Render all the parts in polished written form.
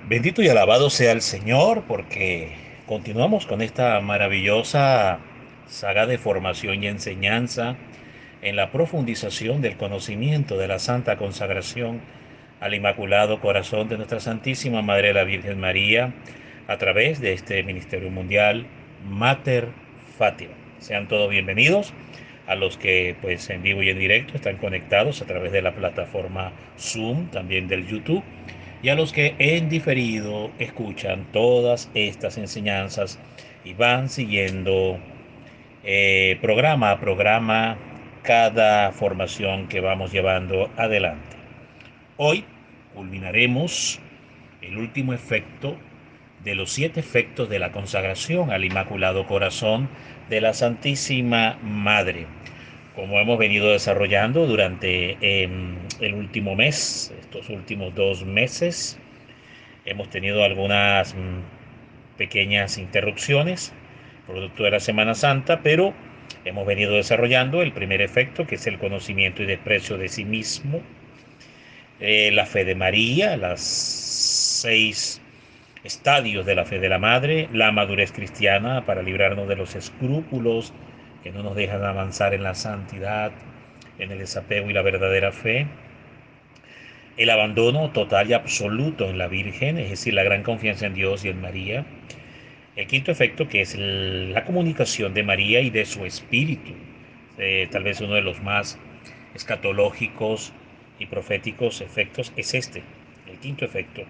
Bendito y alabado sea el Señor, porque continuamos con esta maravillosa saga de formación y enseñanza en la profundización del conocimiento de la santa consagración al Inmaculado Corazón de nuestra Santísima Madre la Virgen María a través de este Ministerio Mundial Mater Fátima. Sean todos bienvenidos a los que pues en vivo y en directo están conectados a través de la plataforma Zoom, también del YouTube, y a los que en diferido escuchan todas estas enseñanzas y van siguiendo programa a programa cada formación que vamos llevando adelante. Hoy culminaremos el último efecto de los 7 efectos de la consagración al Inmaculado Corazón de la Santísima Madre. Como hemos venido desarrollando durante el último mes, estos últimos 2 meses, hemos tenido algunas pequeñas interrupciones producto de la Semana Santa, pero hemos venido desarrollando el primer efecto, que es el conocimiento y desprecio de sí mismo, la fe de María, las 6 estadios de la fe de la Madre, la madurez cristiana para librarnos de los escrúpulos que no nos dejan avanzar en la santidad, en el desapego y la verdadera fe, el abandono total y absoluto en la Virgen, es decir, la gran confianza en Dios y en María. El quinto efecto, que es la comunicación de María y de su espíritu, tal vez uno de los más escatológicos y proféticos efectos es este, el quinto efecto.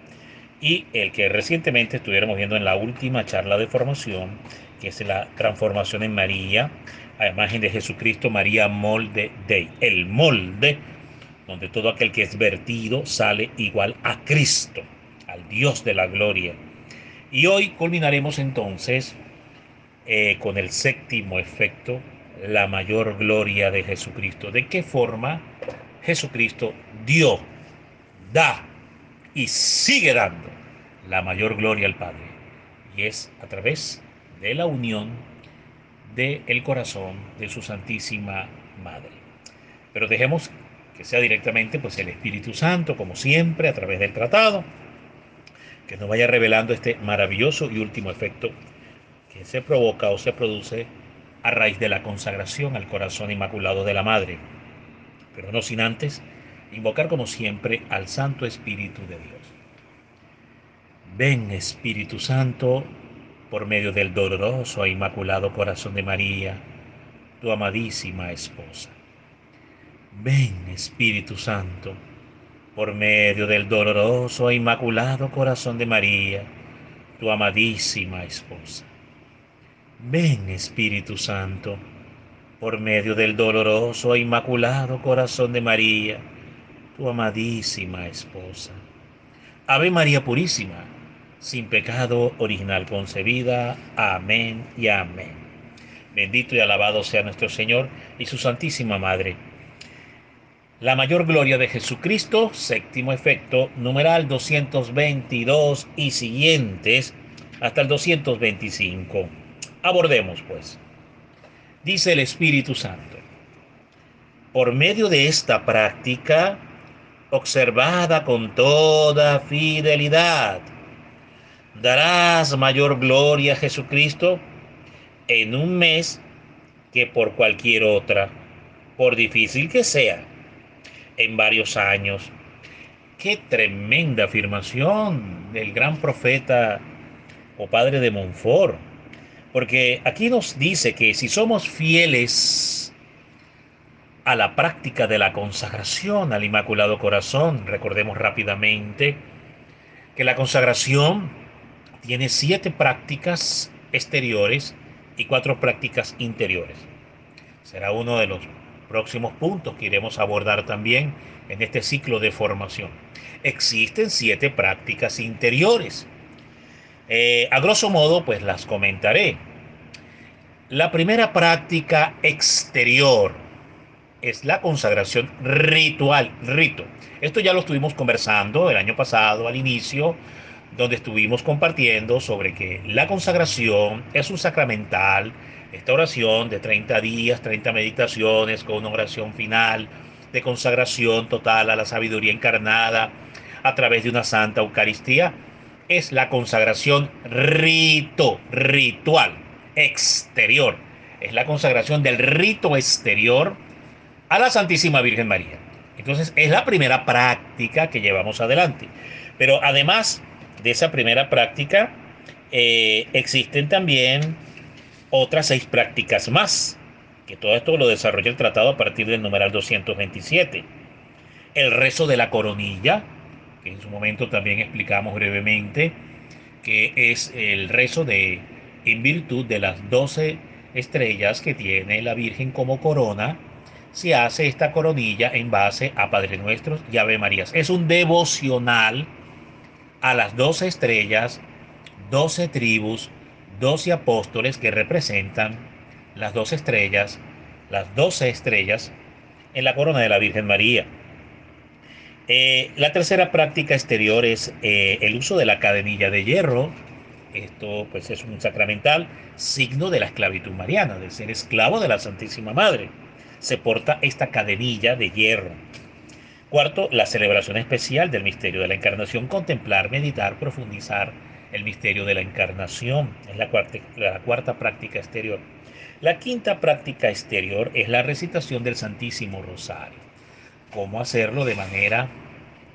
Y el que recientemente estuviéramos viendo en la última charla de formación, que es la transformación en María, a imagen de Jesucristo, María molde Dei, el molde donde todo aquel que es vertido sale igual a Cristo, al Dios de la gloria. Y hoy culminaremos entonces con el séptimo efecto, la mayor gloria de Jesucristo. ¿De qué forma Jesucristo dio, da y sigue dando la mayor gloria al Padre? Y es a través de la unión del corazón de su Santísima Madre. Pero dejemos que sea directamente pues el Espíritu Santo, como siempre, a través del tratado, que nos vaya revelando este maravilloso y último efecto que se provoca o se produce a raíz de la consagración al corazón inmaculado de la Madre, pero no sin antes invocar como siempre al Santo Espíritu de Dios. Ven Espíritu Santo, por medio del doloroso e inmaculado corazón de María, tu amadísima esposa. Ven Espíritu Santo, por medio del doloroso e inmaculado corazón de María, tu amadísima esposa. Ven Espíritu Santo, por medio del doloroso e inmaculado corazón de María, tu amadísima esposa. Ave María Purísima, sin pecado original concebida. Amén y amén. Bendito y alabado sea nuestro Señor y su Santísima Madre. La mayor gloria de Jesucristo, séptimo efecto, numeral 222 y siguientes, hasta el 225. Abordemos, pues. Dice el Espíritu Santo: por medio de esta práctica, observada con toda fidelidad, darás mayor gloria a Jesucristo en un mes que por cualquier otra, por difícil que sea, en varios años. Qué tremenda afirmación del gran profeta o padre de Montfort, porque aquí nos dice que si somos fieles a la práctica de la consagración al Inmaculado Corazón, recordemos rápidamente que la consagración tiene 7 prácticas exteriores y 4 prácticas interiores. Será uno de los próximos puntos que iremos a abordar también en este ciclo de formación. Existen 7 prácticas interiores. A grosso modo, pues las comentaré. La primera práctica exterior es la consagración ritual, rito. Esto ya lo estuvimos conversando el año pasado al inicio, donde estuvimos compartiendo sobre que la consagración es un sacramental, esta oración de 30 días, 30 meditaciones con una oración final de consagración total a la sabiduría encarnada a través de una santa Eucaristía, es la consagración ritual, exterior. Es la consagración del rito exterior a la Santísima Virgen María. Entonces, es la primera práctica que llevamos adelante. Pero además de esa primera práctica, existen también otras 6 prácticas más, que todo esto lo desarrolla el tratado a partir del numeral 227. El rezo de la coronilla, que en su momento también explicamos brevemente, que es el rezo en virtud de las 12 estrellas que tiene la Virgen como corona. Se hace esta coronilla en base a Padre Nuestros y Ave Marías. Es un devocional a las 12 estrellas, 12 tribus, 12 apóstoles que representan las 12 estrellas, las 12 estrellas en la corona de la Virgen María. La tercera práctica exterior es el uso de la cadenilla de hierro. Esto pues es un sacramental signo de la esclavitud mariana, de ser esclavo de la Santísima Madre. Se porta esta cadenilla de hierro. Cuarto, la celebración especial del misterio de la Encarnación, contemplar, meditar, profundizar el misterio de la Encarnación. Es la cuarta práctica exterior. La quinta práctica exterior es la recitación del Santísimo Rosario. ¿Cómo hacerlo de manera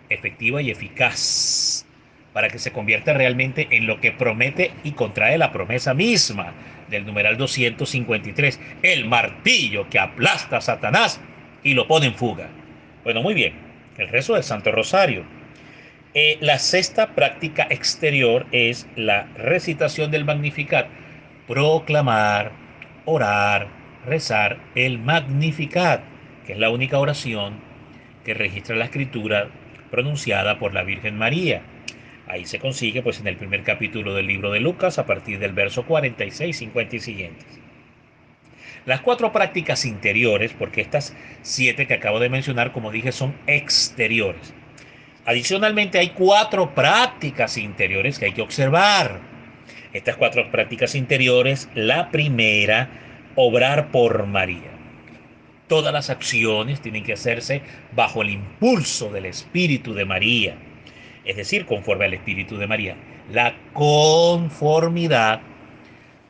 efectiva y eficaz para que se convierta realmente en lo que promete y contrae la promesa misma del numeral 253, el martillo que aplasta a Satanás y lo pone en fuga? Bueno, muy bien, el rezo del Santo Rosario. La sexta práctica exterior es la recitación del Magnificat, proclamar, orar, rezar el Magnificat, que es la única oración que registra la escritura pronunciada por la Virgen María. Ahí se consigue pues en el primer capítulo del libro de Lucas a partir del verso 46, 50 y siguientes. Las 4 prácticas interiores, porque estas 7 que acabo de mencionar, como dije, son exteriores. Adicionalmente hay 4 prácticas interiores que hay que observar. Estas 4 prácticas interiores, la primera, obrar por María. Todas las acciones tienen que hacerse bajo el impulso del Espíritu de María, es decir, conforme al Espíritu de María. La conformidad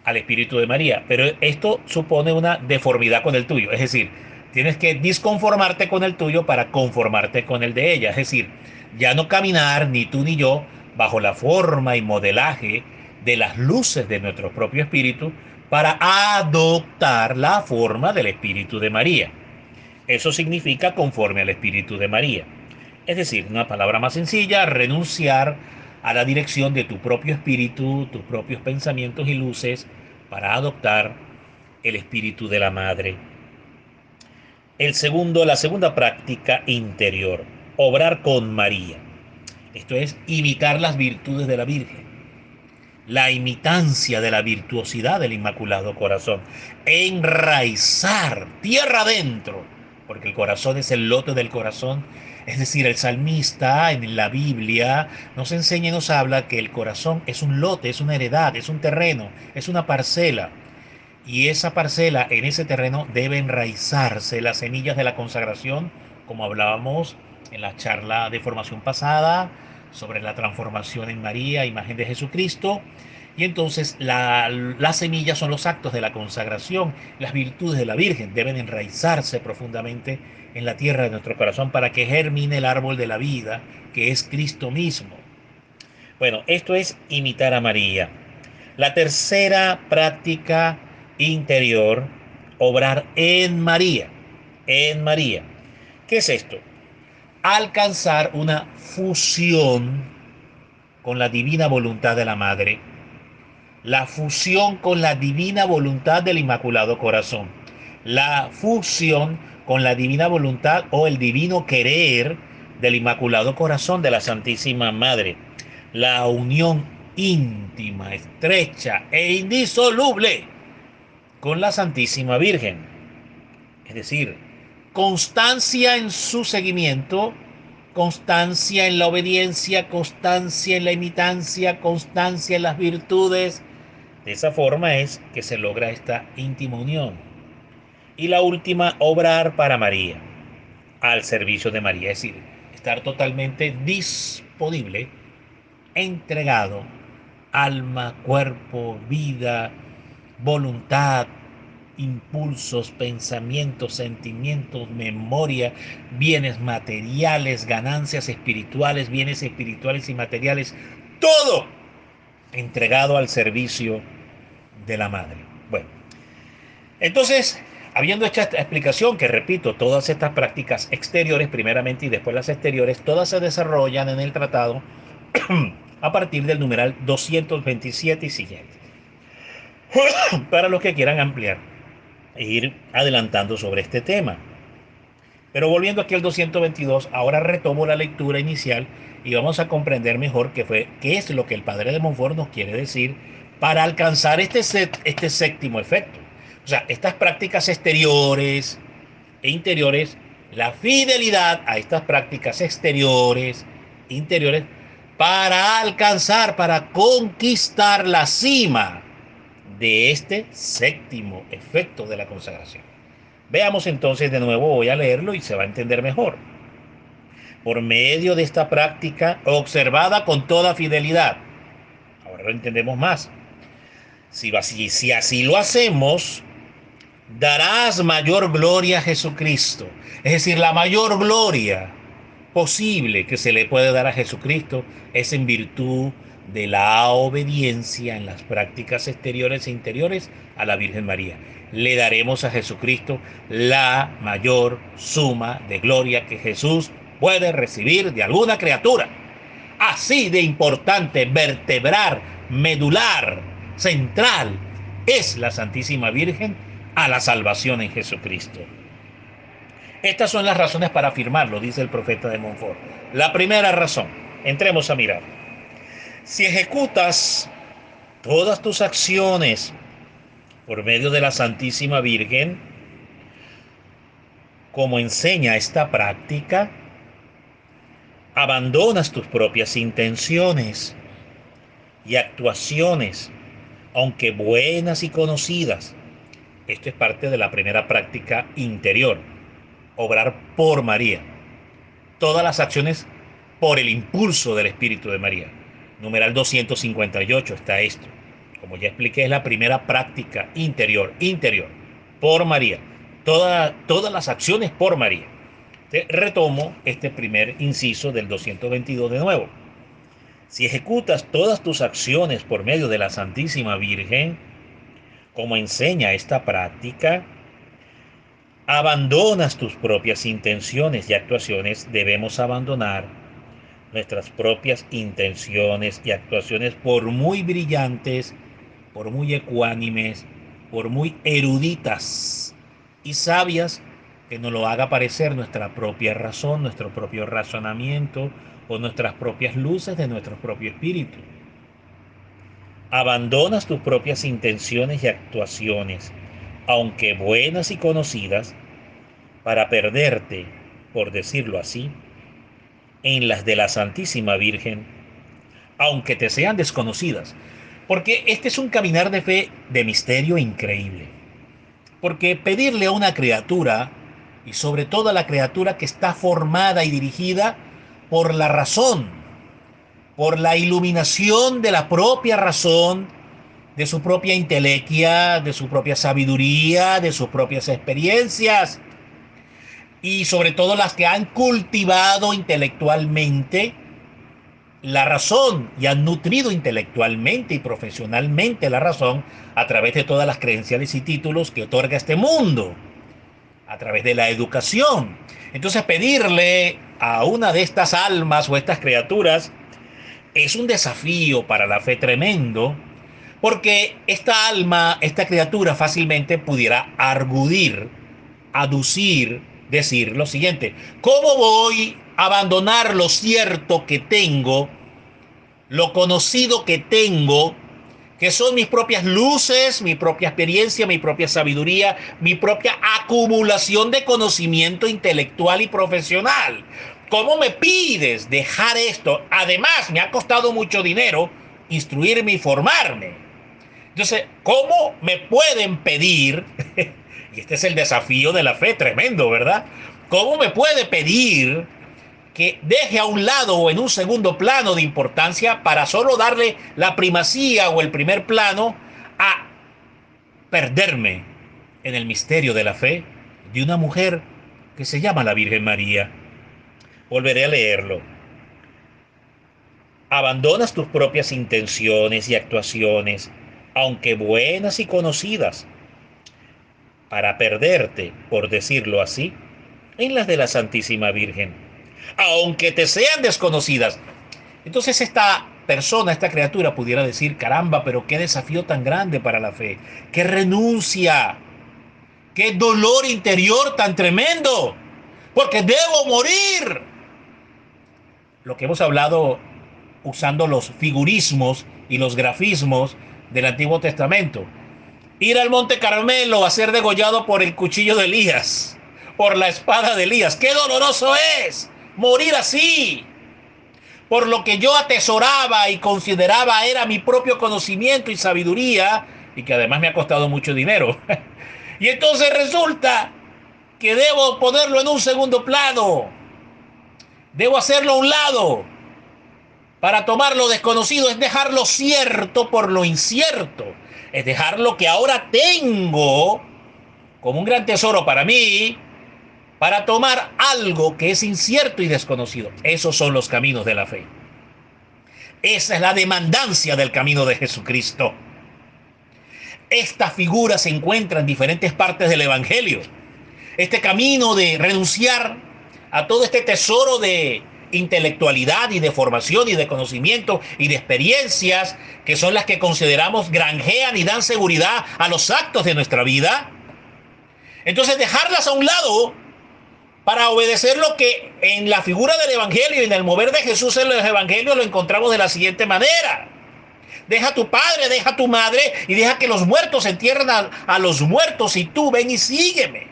al Espíritu de María. Pero esto supone una deformidad con el tuyo. Es decir, tienes que disconformarte con el tuyo para conformarte con el de ella. Es decir, ya no caminar ni tú ni yo bajo la forma y modelaje de las luces de nuestro propio espíritu para adoptar la forma del Espíritu de María. Eso significa conforme al Espíritu de María. Es decir, una palabra más sencilla, renunciar a la dirección de tu propio espíritu, tus propios pensamientos y luces, para adoptar el espíritu de la Madre. La segunda práctica interior, obrar con María. Esto es imitar las virtudes de la Virgen, la imitancia de la virtuosidad del Inmaculado Corazón, enraizar tierra adentro, porque el corazón es el lote del corazón. Es decir, el salmista en la Biblia nos enseña y nos habla que el corazón es un lote, es una heredad, es un terreno, es una parcela. Y esa parcela, en ese terreno, debe enraizarse las semillas de la consagración, como hablábamos en la charla de formación pasada sobre la transformación en María, imagen de Jesucristo. Y entonces las semillas son los actos de la consagración, las virtudes de la Virgen deben enraizarse profundamente en la tierra de nuestro corazón para que germine el árbol de la vida, que es Cristo mismo. Bueno, esto es imitar a María. La tercera práctica interior, obrar en María. En María. ¿Qué es esto? Alcanzar una fusión con la divina voluntad de la Madre, la fusión con la divina voluntad del Inmaculado Corazón, la fusión con la divina voluntad o el divino querer del Inmaculado Corazón de la Santísima Madre, la unión íntima, estrecha e indisoluble con la Santísima Virgen. Es decir, constancia en su seguimiento, constancia en la obediencia, constancia en la imitancia, constancia en las virtudes. De esa forma es que se logra esta íntima unión. Y la última, obrar para María, al servicio de María, es decir, estar totalmente disponible entregado alma, cuerpo, vida, voluntad, impulsos, pensamientos, sentimientos, memoria, bienes materiales, ganancias espirituales, bienes espirituales y materiales, todo entregado al servicio de la madre. Bueno, entonces, habiendo hecho esta explicación, que repito, todas estas prácticas exteriores, primeramente y después las exteriores, todas se desarrollan en el tratado a partir del numeral 227 y siguiente. Para los que quieran ampliar e ir adelantando sobre este tema. Pero volviendo aquí al 222, ahora retomo la lectura inicial y vamos a comprender mejor qué es lo que el padre de Montfort nos quiere decir para alcanzar este séptimo efecto. O sea, estas prácticas exteriores e interiores, la fidelidad a estas prácticas exteriores, interiores, para alcanzar, para conquistar la cima de este séptimo efecto de la consagración. Veamos entonces de nuevo, voy a leerlo y se va a entender mejor. Por medio de esta práctica observada con toda fidelidad. Ahora lo entendemos más. Si así lo hacemos, darás mayor gloria a Jesucristo. Es decir, la mayor gloria posible que se le puede dar a Jesucristo es en virtud de la obediencia en las prácticas exteriores e interiores a la Virgen María. Le daremos a Jesucristo la mayor suma de gloria que Jesús puede recibir de alguna criatura. Así de importante, vertebrar, medular, central, es la Santísima Virgen a la salvación en Jesucristo. Estas son las razones para afirmarlo, dice el profeta de Montfort. La primera razón, entremos a mirar. Si ejecutas todas tus acciones por medio de la Santísima Virgen, como enseña esta práctica, abandonas tus propias intenciones y actuaciones, aunque buenas y conocidas. Esto es parte de la primera práctica interior, obrar por María. Todas las acciones por el impulso del Espíritu de María. Numeral 258 está esto. Como ya expliqué, es la primera práctica interior, por María. Todas las acciones por María. Retomo este primer inciso del 222 de nuevo. Si ejecutas todas tus acciones por medio de la Santísima Virgen, como enseña esta práctica, abandonas tus propias intenciones y actuaciones. Debemos abandonar nuestras propias intenciones y actuaciones, por muy brillantes, por muy ecuánimes, por muy eruditas y sabias que nos lo haga parecer nuestra propia razón, nuestro propio razonamiento o nuestras propias luces de nuestro propio espíritu. Abandonas tus propias intenciones y actuaciones, aunque buenas y conocidas, para perderte, por decirlo así, en las de la Santísima Virgen, aunque te sean desconocidas. Porque este es un caminar de fe de misterio increíble. Porque pedirle a una criatura, y sobre todo a la criatura que está formada y dirigida por la razón, por la iluminación de la propia razón, de su propia intelequia, de su propia sabiduría, de sus propias experiencias, y sobre todo las que han cultivado intelectualmente la razón y han nutrido intelectualmente y profesionalmente la razón a través de todas las credenciales y títulos que otorga este mundo, a través de la educación. Entonces pedirle a una de estas almas o estas criaturas es un desafío para la fe tremendo, porque esta alma, esta criatura fácilmente pudiera argudir, aducir, decir lo siguiente: ¿cómo voy a abandonar lo cierto que tengo, lo conocido que tengo, que son mis propias luces, mi propia experiencia, mi propia sabiduría, mi propia acumulación de conocimiento intelectual y profesional? ¿Cómo me pides dejar esto? Además, me ha costado mucho dinero instruirme y formarme. Entonces, ¿cómo me pueden pedir? Y este es el desafío de la fe, tremendo, ¿verdad? ¿Cómo me puede pedir que deje a un lado o en un segundo plano de importancia para solo darle la primacía o el primer plano a perderme en el misterio de la fe de una mujer que se llama la Virgen María. Volveré a leerlo. Abandonas tus propias intenciones y actuaciones, aunque buenas y conocidas, para perderte, por decirlo así, en las de la Santísima Virgen, aunque te sean desconocidas. Entonces esta persona, esta criatura pudiera decir, caramba, pero qué desafío tan grande para la fe, qué renuncia, qué dolor interior tan tremendo, porque debo morir. Lo que hemos hablado usando los figurismos y los grafismos del Antiguo Testamento. Ir al Monte Carmelo a ser degollado por el cuchillo de Elías, por la espada de Elías. ¡Qué doloroso es morir así! Por lo que yo atesoraba y consideraba era mi propio conocimiento y sabiduría, y que además me ha costado mucho dinero. Y entonces resulta que debo ponerlo en un segundo plano. Debo hacerlo a un lado. Para tomar lo desconocido es dejar lo cierto por lo incierto. Es dejar lo que ahora tengo como un gran tesoro para mí, para tomar algo que es incierto y desconocido. Esos son los caminos de la fe. Esa es la demandancia del camino de Jesucristo. Esta figura se encuentra en diferentes partes del Evangelio. Este camino de renunciar a todo este tesoro de intelectualidad y de formación y de conocimiento y de experiencias que son las que consideramos granjean y dan seguridad a los actos de nuestra vida. Entonces dejarlas a un lado para obedecer lo que en la figura del Evangelio y en el mover de Jesús en los Evangelios lo encontramos de la siguiente manera. Deja a tu padre, deja a tu madre y deja que los muertos entierren a los muertos y tú ven y sígueme.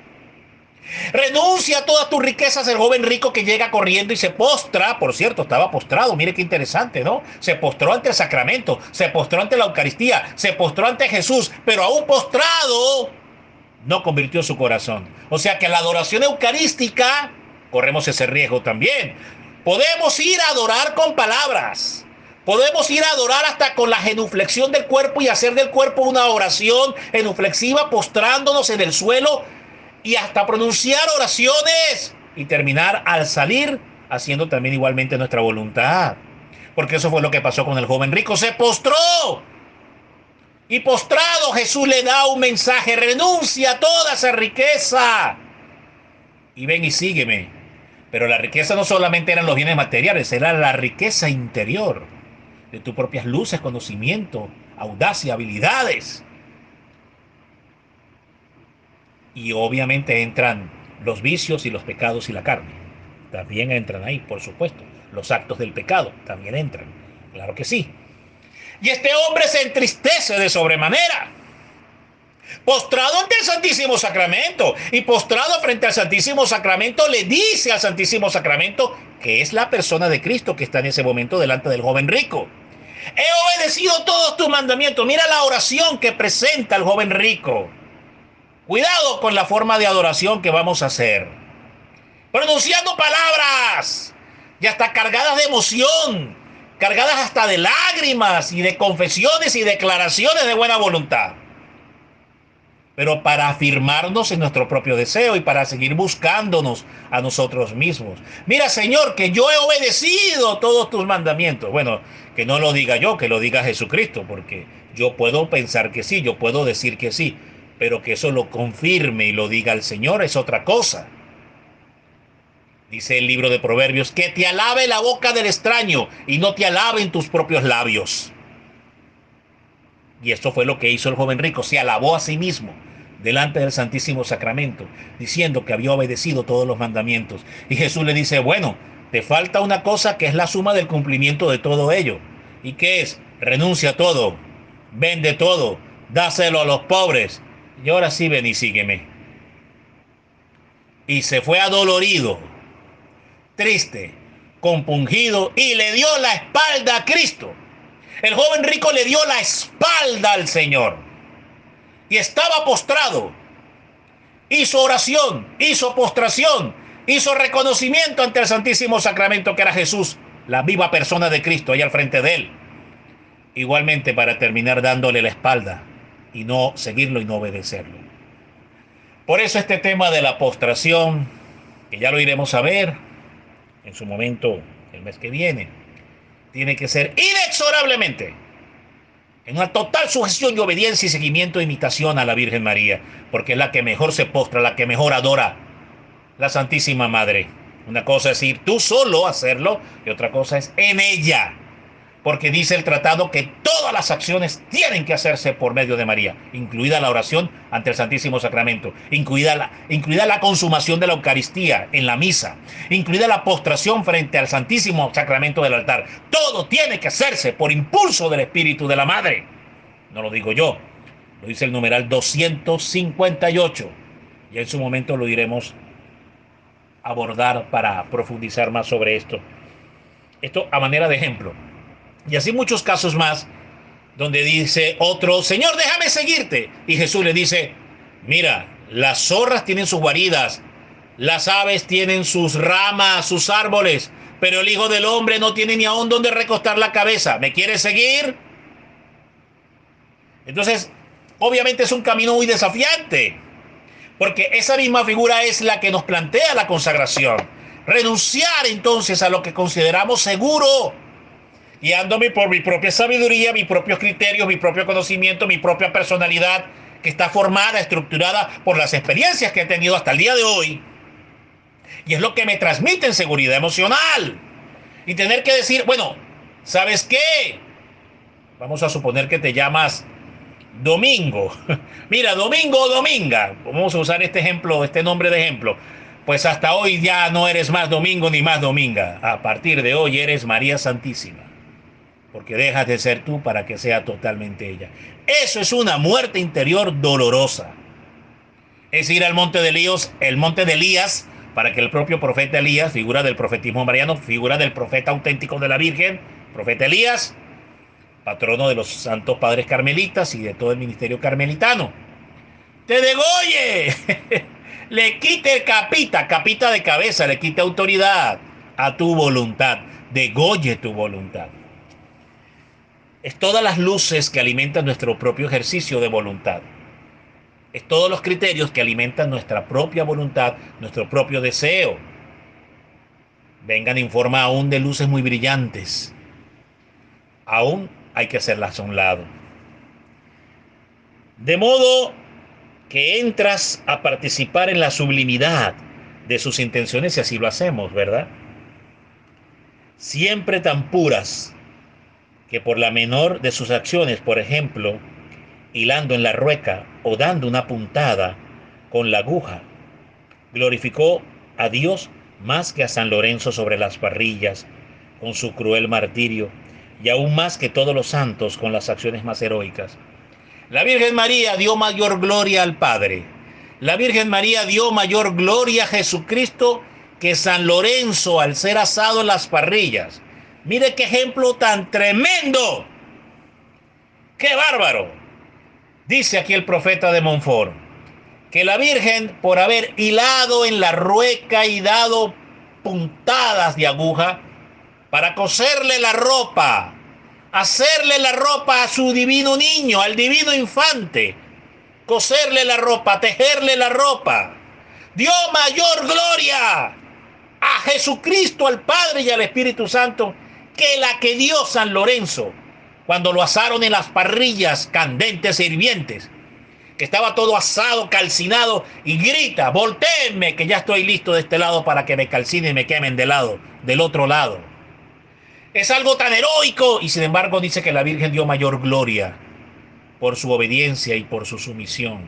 Renuncia a todas tus riquezas, el joven rico que llega corriendo y se postra. Por cierto, estaba postrado, mire qué interesante, ¿no? Se postró ante el sacramento, se postró ante la Eucaristía, se postró ante Jesús, pero aún postrado no convirtió su corazón. O sea que la adoración eucarística, corremos ese riesgo también. Podemos ir a adorar con palabras. Podemos ir a adorar hasta con la genuflexión del cuerpo y hacer del cuerpo una oración genuflexiva, postrándonos en el suelo y hasta pronunciar oraciones y terminar al salir haciendo también igualmente nuestra voluntad. Porque eso fue lo que pasó con el joven rico. Se postró. Y postrado Jesús le da un mensaje: renuncia a toda esa riqueza y ven y sígueme. Pero la riqueza no solamente eran los bienes materiales, era la riqueza interior de tus propias luces, conocimiento, audacia, habilidades. Y obviamente entran los vicios y los pecados y la carne. También entran ahí, por supuesto. Los actos del pecado también entran. Claro que sí. Y este hombre se entristece de sobremanera. Postrado ante el Santísimo Sacramento y postrado frente al Santísimo Sacramento, le dice al Santísimo Sacramento que es la persona de Cristo que está en ese momento delante del joven rico. He obedecido todos tus mandamientos. Mira la oración que presenta el joven rico. Cuidado con la forma de adoración que vamos a hacer. Pronunciando palabras y hasta cargadas de emoción, cargadas hasta de lágrimas y de confesiones y declaraciones de buena voluntad. Pero para afirmarnos en nuestro propio deseo y para seguir buscándonos a nosotros mismos. Mira, Señor, que yo he obedecido todos tus mandamientos. Bueno, que no lo diga yo, que lo diga Jesucristo, porque yo puedo pensar que sí, yo puedo decir que sí, pero que eso lo confirme y lo diga el Señor es otra cosa. Dice el libro de Proverbios, que te alabe la boca del extraño y no te alaben tus propios labios. Y esto fue lo que hizo el joven rico, se alabó a sí mismo delante del Santísimo Sacramento, diciendo que había obedecido todos los mandamientos. Y Jesús le dice, bueno, te falta una cosa que es la suma del cumplimiento de todo ello. ¿Y qué es? Renuncia a todo, vende todo, dáselo a los pobres. Y ahora sí ven y sígueme. Y se fue adolorido, triste, compungido y le dio la espalda a Cristo. El joven rico le dio la espalda al Señor. Y estaba postrado. Hizo oración, hizo postración. hizo reconocimiento ante el Santísimo Sacramento que era Jesús, la viva persona de Cristo, ahí al frente de él. Igualmente para terminar dándole la espalda y no seguirlo y no obedecerlo. Por eso este tema de la postración, que ya lo iremos a ver en su momento el mes que viene, tiene que ser inexorablemente en una total sujeción y obediencia y seguimiento e imitación a la Virgen María, porque es la que mejor se postra, la que mejor adora, la Santísima Madre. Una cosa es ir tú solo a hacerlo y otra cosa es en ella, porque dice el tratado que todas las acciones tienen que hacerse por medio de María, incluida la oración ante el Santísimo Sacramento, incluida la consumación de la Eucaristía en la misa, incluida la postración frente al Santísimo Sacramento del altar. Todo tiene que hacerse por impulso del Espíritu de la Madre. No lo digo yo, lo dice el numeral 258. Y en su momento lo iremos a abordar para profundizar más sobre esto. Esto a manera de ejemplo. Y así muchos casos más, donde dice otro, Señor, déjame seguirte. Y Jesús le dice, mira, las zorras tienen sus guaridas, las aves tienen sus ramas, sus árboles, pero el Hijo del Hombre no tiene ni aún donde recostar la cabeza. ¿Me quieres seguir? Entonces, obviamente es un camino muy desafiante, porque esa misma figura es la que nos plantea la consagración. Renunciar entonces a lo que consideramos seguro, guiándome por mi propia sabiduría, mis propios criterios, mi propio conocimiento, mi propia personalidad, que está formada, estructurada por las experiencias que he tenido hasta el día de hoy. Y es lo que me transmite seguridad emocional. Y tener que decir, bueno, ¿sabes qué? Vamos a suponer que te llamas Domingo. Mira, Domingo o Dominga. Vamos a usar este ejemplo, este nombre de ejemplo. Pues hasta hoy ya no eres más Domingo ni más Dominga. A partir de hoy eres María Santísima, porque dejas de ser tú para que sea totalmente ella. Eso es una muerte interior dolorosa. Es ir al monte de Elías, el monte de Elías, para que el propio profeta Elías, figura del profetismo mariano, figura del profeta auténtico de la Virgen, profeta Elías, patrono de los santos padres carmelitas y de todo el ministerio carmelitano, te degolle, le quite capita de cabeza, le quite autoridad a tu voluntad, degolle tu voluntad. Es todas las luces que alimentan nuestro propio ejercicio de voluntad. Es todos los criterios que alimentan nuestra propia voluntad, nuestro propio deseo. Vengan en forma aún de luces muy brillantes. Aún hay que hacerlas a un lado. De modo que entras a participar en la sublimidad de sus intenciones, y así lo hacemos, ¿verdad? Siempre tan puras que por la menor de sus acciones, por ejemplo, hilando en la rueca o dando una puntada con la aguja, glorificó a Dios más que a San Lorenzo sobre las parrillas con su cruel martirio, y aún más que todos los santos con las acciones más heroicas. La Virgen María dio mayor gloria al Padre. La Virgen María dio mayor gloria a Jesucristo que San Lorenzo al ser asado en las parrillas. Mire qué ejemplo tan tremendo. ¡Qué bárbaro! Dice aquí el profeta de Montfort que la Virgen, por haber hilado en la rueca y dado puntadas de aguja para coserle la ropa, hacerle la ropa a su divino niño, al divino infante, coserle la ropa, tejerle la ropa, dio mayor gloria a Jesucristo, al Padre y al Espíritu Santo que la que dio San Lorenzo cuando lo asaron en las parrillas candentes e hirvientes, que estaba todo asado, calcinado, y grita, voltéenme, que ya estoy listo de este lado para que me calcinen y me quemen del otro lado. Es algo tan heroico, y sin embargo dice que la Virgen dio mayor gloria por su obediencia y por su sumisión.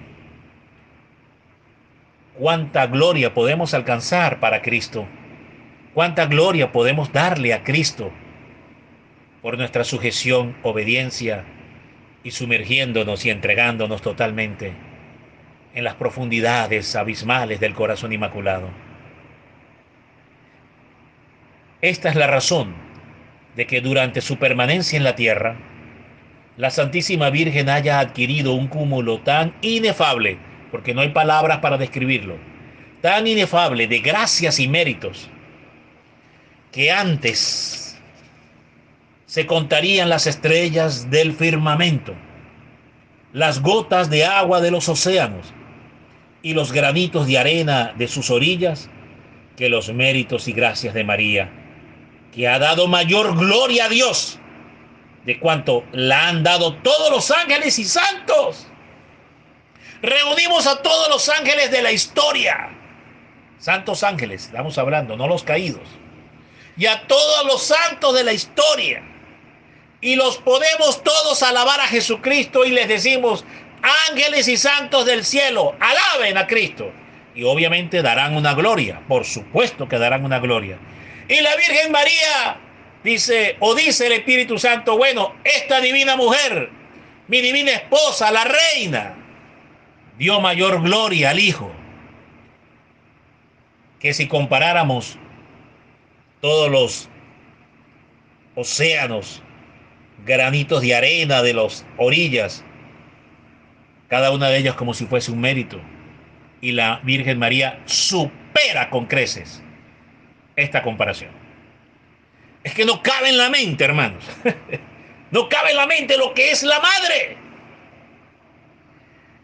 ¿Cuánta gloria podemos alcanzar para Cristo? ¿Cuánta gloria podemos darle a Cristo por nuestra sujeción, obediencia y sumergiéndonos y entregándonos totalmente en las profundidades abismales del corazón inmaculado? Esta es la razón de que durante su permanencia en la tierra, la Santísima Virgen haya adquirido un cúmulo tan inefable, porque no hay palabras para describirlo, tan inefable de gracias y méritos que antes se contarían las estrellas del firmamento, las gotas de agua de los océanos y los granitos de arena de sus orillas, que los méritos y gracias de María, que ha dado mayor gloria a Dios de cuanto la han dado todos los ángeles y santos. Reunimos a todos los ángeles de la historia, santos ángeles, estamos hablando, no los caídos, y a todos los santos de la historia, y los podemos todos alabar a Jesucristo y les decimos: ángeles y santos del cielo, alaben a Cristo. Y obviamente darán una gloria, por supuesto que darán una gloria. Y la Virgen María dice, o dice el Espíritu Santo: bueno, esta divina mujer, mi divina esposa, la reina, dio mayor gloria al Hijo, que si comparáramos todos los océanos, granitos de arena de las orillas, cada una de ellas como si fuese un mérito, y la Virgen María supera con creces esta comparación. Es que no cabe en la mente, hermanos. No cabe en la mente lo que es la madre.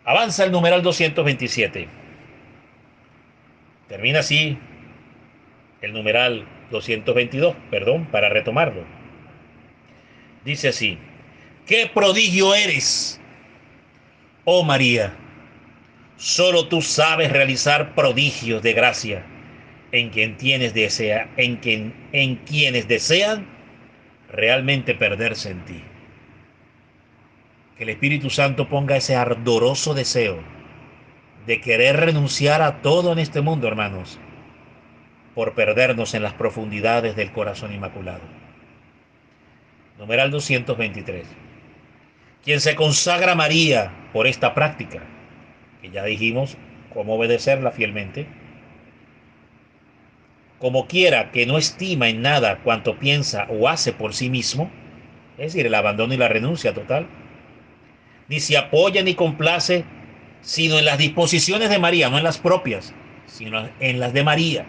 Avanza el numeral 227. Termina así el numeral 222, perdón, para retomarlo. Dice así: ¡qué prodigio eres, oh María! Solo tú sabes realizar prodigios de gracia en quienes desean realmente perderse en ti. Que el Espíritu Santo ponga ese ardoroso deseo de querer renunciar a todo en este mundo, hermanos, por perdernos en las profundidades del corazón inmaculado. Numeral 223. Quien se consagra a María por esta práctica, que ya dijimos cómo obedecerla fielmente, como quiera que no estima en nada cuanto piensa o hace por sí mismo, es decir, el abandono y la renuncia total, ni se apoya ni complace, sino en las disposiciones de María, no en las propias, sino en las de María,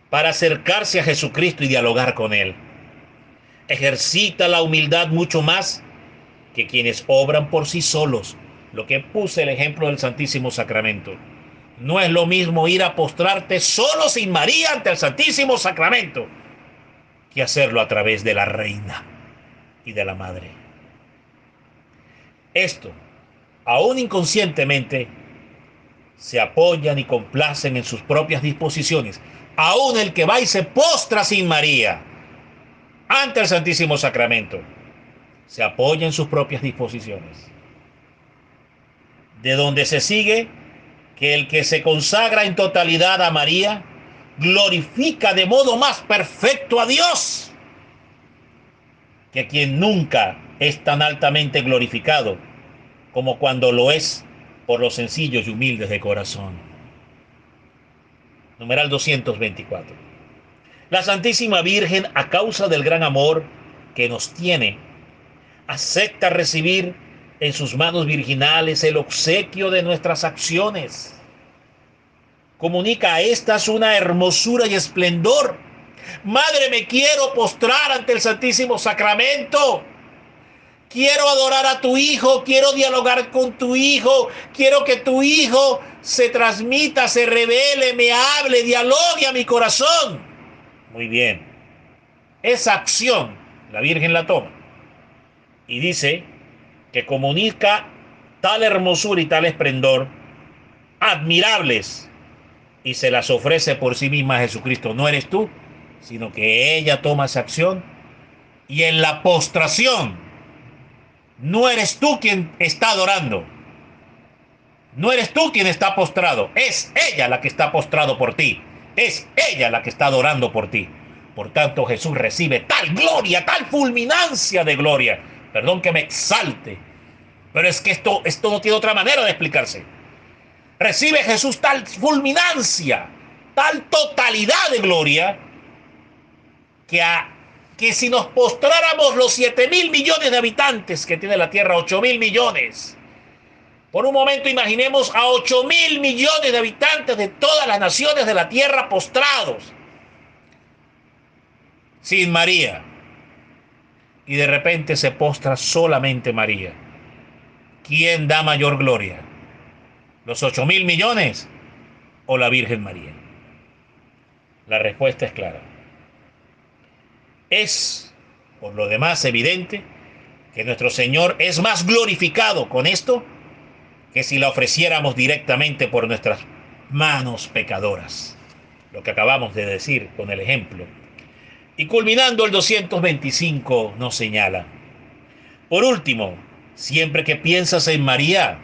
para acercarse a Jesucristo y dialogar con Él. Ejercita la humildad mucho más que quienes obran por sí solos, lo que puse el ejemplo del Santísimo Sacramento. No es lo mismo ir a postrarte solo sin María ante el Santísimo Sacramento que hacerlo a través de la Reina y de la Madre. Esto, aún inconscientemente, se apoyan y complacen en sus propias disposiciones. Aún el que va y se postra sin María ante el Santísimo Sacramento se apoya en sus propias disposiciones. De donde se sigue que el que se consagra en totalidad a María glorifica de modo más perfecto a Dios que quien nunca es tan altamente glorificado como cuando lo es por los sencillos y humildes de corazón. Numeral 224. La Santísima Virgen, a causa del gran amor que nos tiene, acepta recibir en sus manos virginales el obsequio de nuestras acciones. Comunica a estas una hermosura y esplendor. Madre, me quiero postrar ante el Santísimo Sacramento. Quiero adorar a tu Hijo, quiero dialogar con tu Hijo, quiero que tu Hijo se transmita, se revele, me hable, dialogue a mi corazón. Muy bien. Esa acción la Virgen la toma y dice que comunica tal hermosura y tal esplendor admirables y se las ofrece por sí misma a Jesucristo. No eres tú, sino que ella toma esa acción y en la postración no eres tú quien está adorando, no eres tú quien está postrado, es ella la que está postrado por ti, es ella la que está adorando por ti. Por tanto, Jesús recibe tal gloria, tal fulminancia de gloria. Perdón que me exalte, pero es que esto no tiene otra manera de explicarse. Recibe Jesús tal fulminancia, tal totalidad de gloria, que si nos postráramos los 7.000 millones de habitantes que tiene la Tierra, 8.000 millones, Por un momento imaginemos a 8.000 millones de habitantes de todas las naciones de la tierra postrados, sin María. Y de repente se postra solamente María. ¿Quién da mayor gloria? ¿Los 8.000 millones o la Virgen María? La respuesta es clara. Es, por lo demás, evidente que nuestro Señor es más glorificado con esto que si la ofreciéramos directamente por nuestras manos pecadoras. Lo que acabamos de decir con el ejemplo. Y culminando el 225 nos señala: por último, siempre que piensas en María,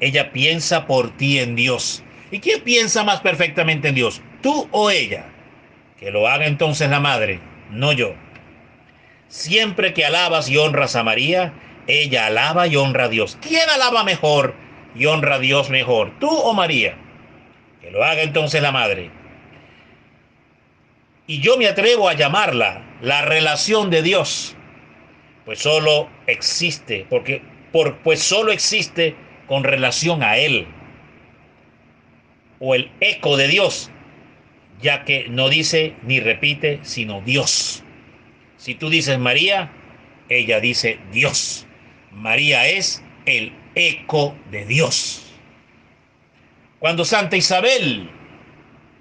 ella piensa por ti en Dios. ¿Y quién piensa más perfectamente en Dios? ¿Tú o ella? Que lo haga entonces la madre, no yo. Siempre que alabas y honras a María, ella alaba y honra a Dios. ¿Quién alaba mejor y honra a Dios mejor? ¿Tú o María? Que lo haga entonces la madre. Y yo me atrevo a llamarla la relación de Dios, pues solo existe, pues solo existe con relación a Él, o el eco de Dios, ya que no dice ni repite, sino Dios. Si tú dices María, ella dice Dios. María es el eco de Dios. Cuando Santa Isabel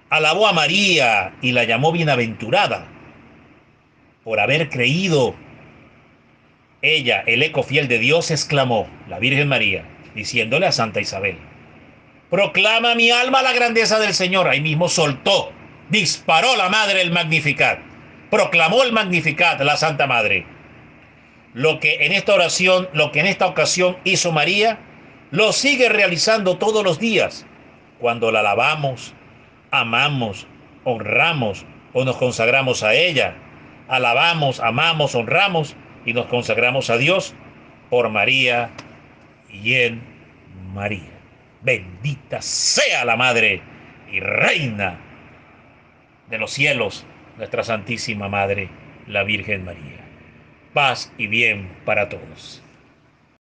alabó a María y la llamó bienaventurada por haber creído, ella, el eco fiel de Dios, exclamó, la Virgen María, diciéndole a Santa Isabel: proclama mi alma la grandeza del Señor. Ahí mismo soltó, disparó la madre el Magnificat. Proclamó el Magnificat la Santa Madre. Lo que en esta ocasión hizo María, lo sigue realizando todos los días. Cuando la alabamos, amamos, honramos o nos consagramos a ella. Alabamos, amamos, honramos y nos consagramos a Dios por María y en María. Bendita sea la Madre y Reina de los cielos, nuestra Santísima Madre, la Virgen María. Paz y bien para todos.